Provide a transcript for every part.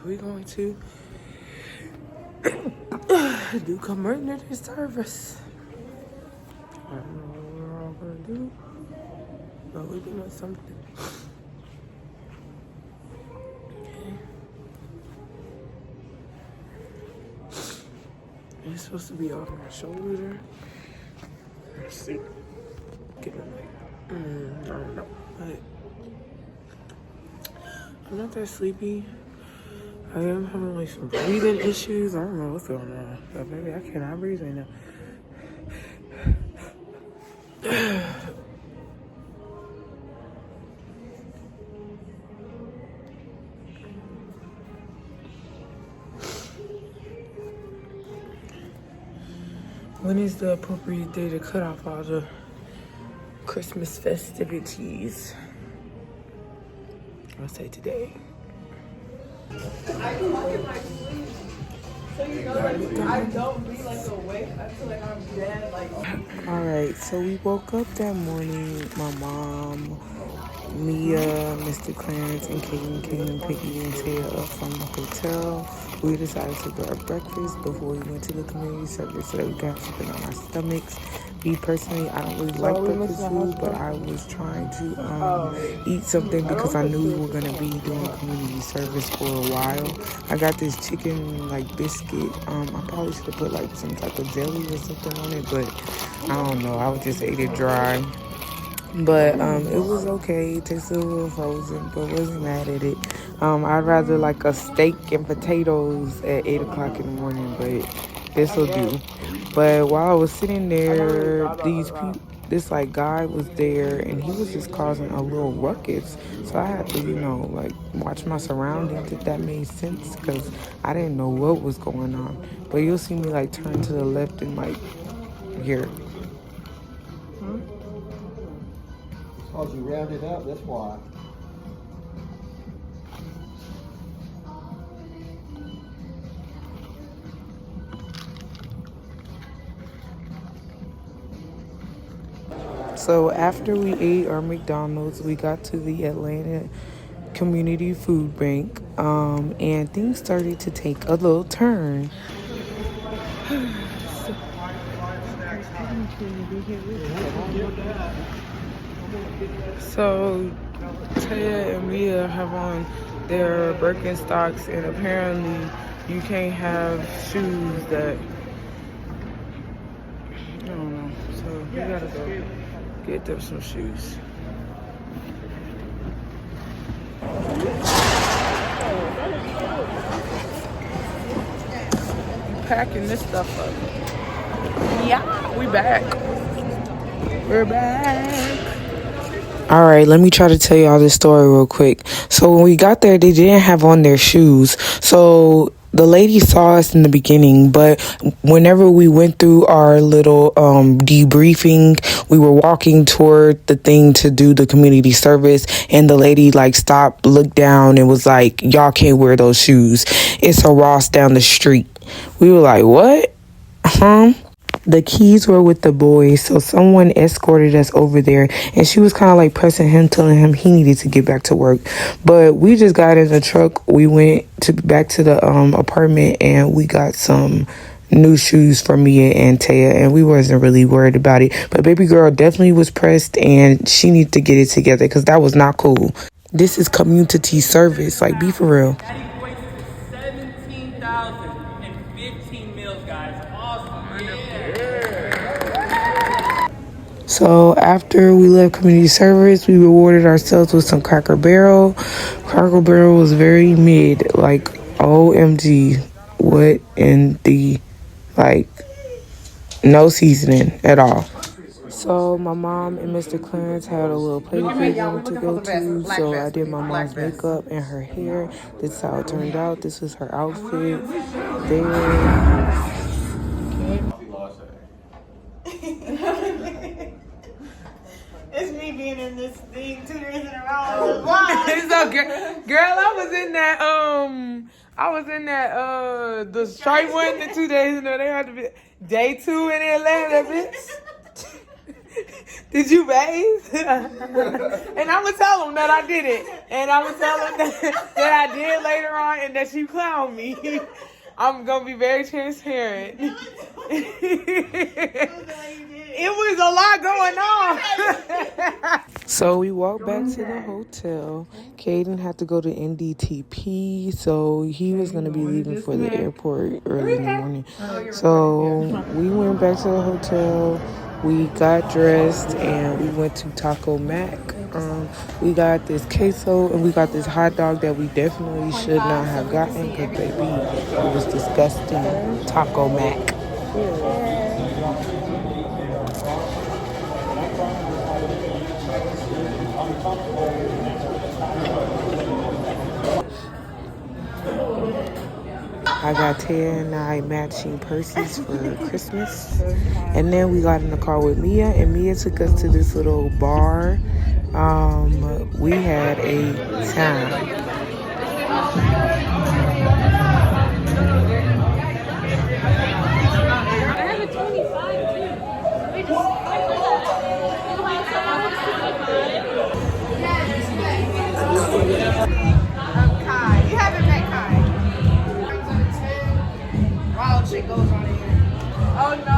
we're going to do community service. I don't know what we're all gonna do, but we're doing something. It's supposed to be off my shoulder. Let's see. Get it like, I don't know, but I'm not that sleepy. I am having like some breathing issues. I don't know what's going on, but baby, I cannot breathe right now. When is the appropriate day to cut off all the Christmas festivities? I'll say today. I can look at my sleep. So you know, like, I don't be like awake. I feel like I'm dead. Like. All right, so we woke up that morning. My mom, Mia, Mr. Clarence, and Kaden came and picked me and Taya up from the hotel. We decided to do our breakfast before we went to the community service so that we got something on our stomachs. Me personally, I don't really like breakfast food, but I was trying to eat something because I knew we were going to be doing community service for a while. I got this chicken like biscuit. I probably should have put like some type of jelly or something on it, but I don't know. I would just ate it dry. But it was okay. It tasted a little frozen, but wasn't mad at it. I'd rather like a steak and potatoes at 8 o'clock in the morning, but this'll do. But while I was sitting there, this like guy was there, and he was just causing a little ruckus. So I had to, like watch my surroundings if that made sense, because I didn't know what was going on. But you'll see me like turn to the left and like here. Because you rounded up, that's why. So after we ate our McDonald's, we got to the Atlanta Community Food Bank, and things started to take a little turn. So Taya and Mia have on their Birkenstocks, and apparently you can't have shoes that, I don't know, so we gotta go get them some shoes. Packing this stuff up. Yeah, we back. We're back. All right, let me try to tell y'all this story real quick. So when we got there, they didn't have on their shoes. So the lady saw us in the beginning, but whenever we went through our little debriefing, we were walking toward the thing to do the community service, and the lady like stopped, looked down, and was like, y'all can't wear those shoes. It's a Ross down the street. We were like, what? The keys were with the boys, so someone escorted us over there, and she was kind of like pressing him, telling him he needed to get back to work. But we just got in the truck. We went back to the apartment, and we got some new shoes for Mia and Taya, and we wasn't really worried about it. But baby girl definitely was pressed, and she needed to get it together because that was not cool. This is community service, like, be for real. That equates to 17,015 meals, guys. Awesome. So after we left community service, we rewarded ourselves with some Cracker Barrel. Cracker Barrel was very mid, like OMG, what in the, like, no seasoning at all. So my mom and Mr. Clarence had a little play we wanted to go to, so I did my mom's makeup and her hair. This is how it turned out. This was her outfit. It's me being in this thing 2 days in a row. It's okay. Girl, I was in that the straight one, the 2 days in there. They had to be day 2 in Atlanta, bitch. Did you bathe? And I'm gonna tell them that I did it. And I'm gonna tell her that I did later on and that you clowned me. I'm gonna be very transparent. It was a lot going on. So we walked back to the hotel. Kaden had to go to NDTP, so he was gonna be leaving for the airport early in the morning. So we went back to the hotel. We got dressed and we went to Taco Mac. We got this queso and we got this hot dog that we definitely should not have gotten because baby, it was disgusting. Taco Mac. I got Taya and I matching purses for Christmas. And then we got in the car with Mia, and Mia took us to this little bar. We had a time. Kai. You haven't met Kai. Wild shit goes on in here. Oh no,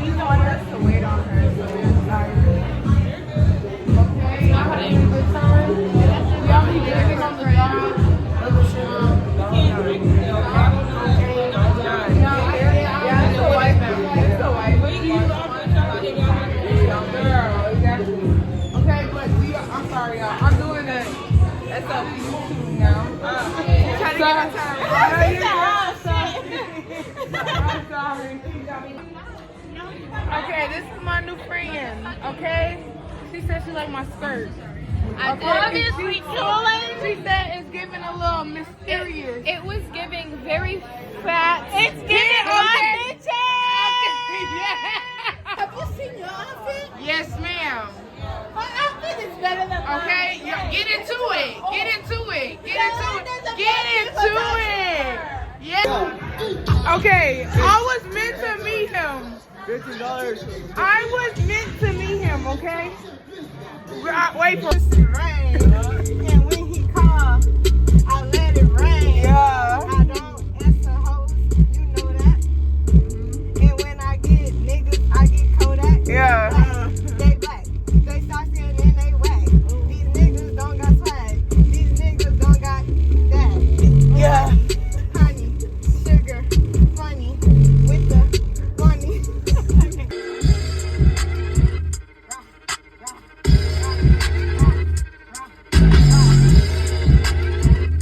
she wanted us to wait on her, so we're sorry. Okay, y'all having a good time? Y'all be drinking on the drive? Yeah, it's the white man. It's the white girl, exactly. Okay, but I'm sorry, y'all. I'm doing that. That's up to you now. Trying to get my time. I'm sorry. Okay, this is my new friend. Okay, she said she liked my skirt. Obviously, She said it's giving a little mysterious. it was giving very fat. It's giving authentic. Have you seen your outfit? Yes, ma'am. My outfit is better than mine. Okay, get into it. Get into it. Get into it. Get into it. Yeah. Okay, I was meant to meet him. $50. I was meant to meet him. Okay. Wait for. And when he called, I let it rain. Yeah. I don't answer hoes, you know that. And when I get niggas, I get Kodak. Yeah. They black, they saucy and then they whack. These niggas don't got swag. These niggas don't got that. Yeah. Honey, sugar, funny, with the money.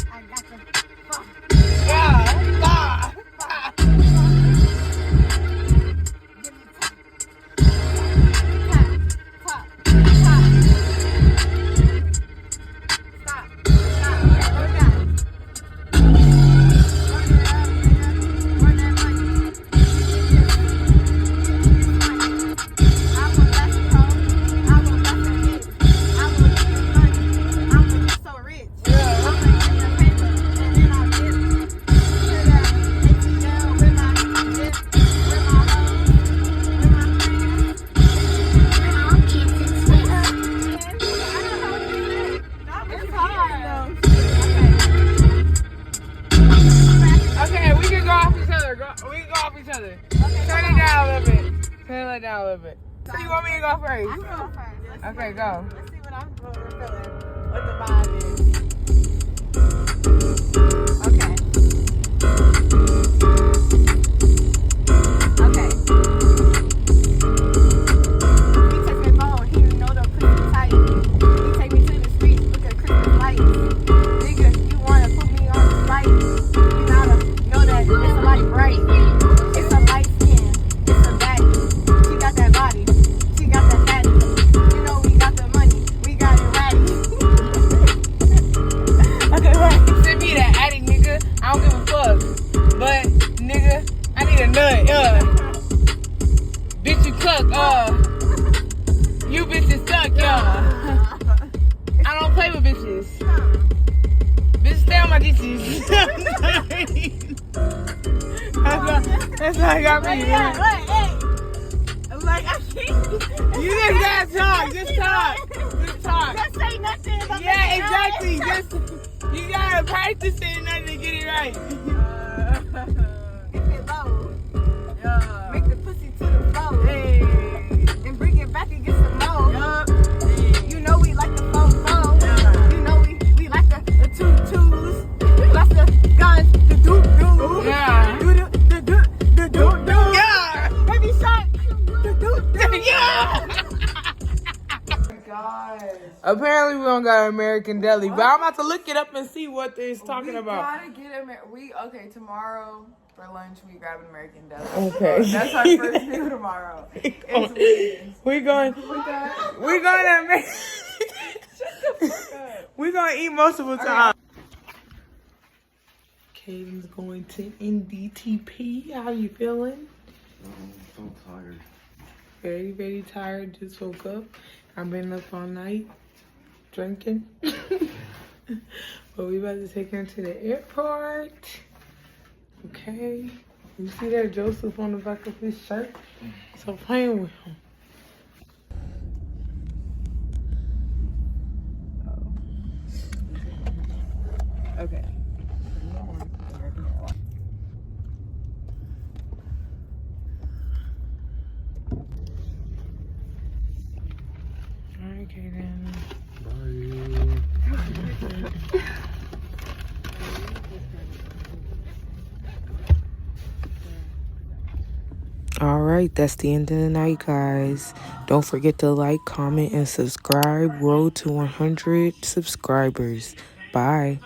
I got the fuck. Okay, we can go off each other. We can go off each other. Turn it down a little bit. Turn it down a little bit. So you want me to go first? I go first. Okay, go. Let's see what I'm feeling. What the vibe is. Okay. Okay. He takes me phone. He know the Christmas tight. He take me to the streets. Look at Christmas lights. Nigga, you wanna put me on the light? You gotta know that it's a light bright. It's a light skin. It's a baddie. She got that body. She got that fatty. You know we got the money. We got it ratty. Okay, right. Send me that addict, nigga. I don't give a fuck. But, nigga, I need a nut. Bitch, you cook. You bitches suck, I don't play with bitches. Bitch, stay on my ditches. That's how I got me. Like, I can't. You just gotta talk. Just talk. Just talk. Just say nothing. But Yeah, exactly. Just you gotta practice it and then get it right. Make it low. Yeah. Make the pussy to the floor. Hey. And bring it back and get some more. Yup. You know we like the phone. Yeah. You know we like the twos. We like the guns, the doop. Yeah. The doop. Yeah. Baby shark. The doop. Yeah. Apparently we don't got American Deli, but I'm about to look it up and see what it's talking about. Gotta get okay, tomorrow for lunch we grab an American Deli. Okay. That's our first meal tomorrow. It's wings. We going to we gonna eat multiple times. Kaden's going to NDTP. How you feeling? I'm so tired. Very, very tired. Just woke up. I've been up all night drinking. But we about to take him to the airport. Okay. You see that Joseph on the back of his shirt? So playing with him. Okay. Alright, Kaden. Alright, that's the end of the night, guys. Don't forget to like, comment, and subscribe. Road to 100 subscribers. Bye.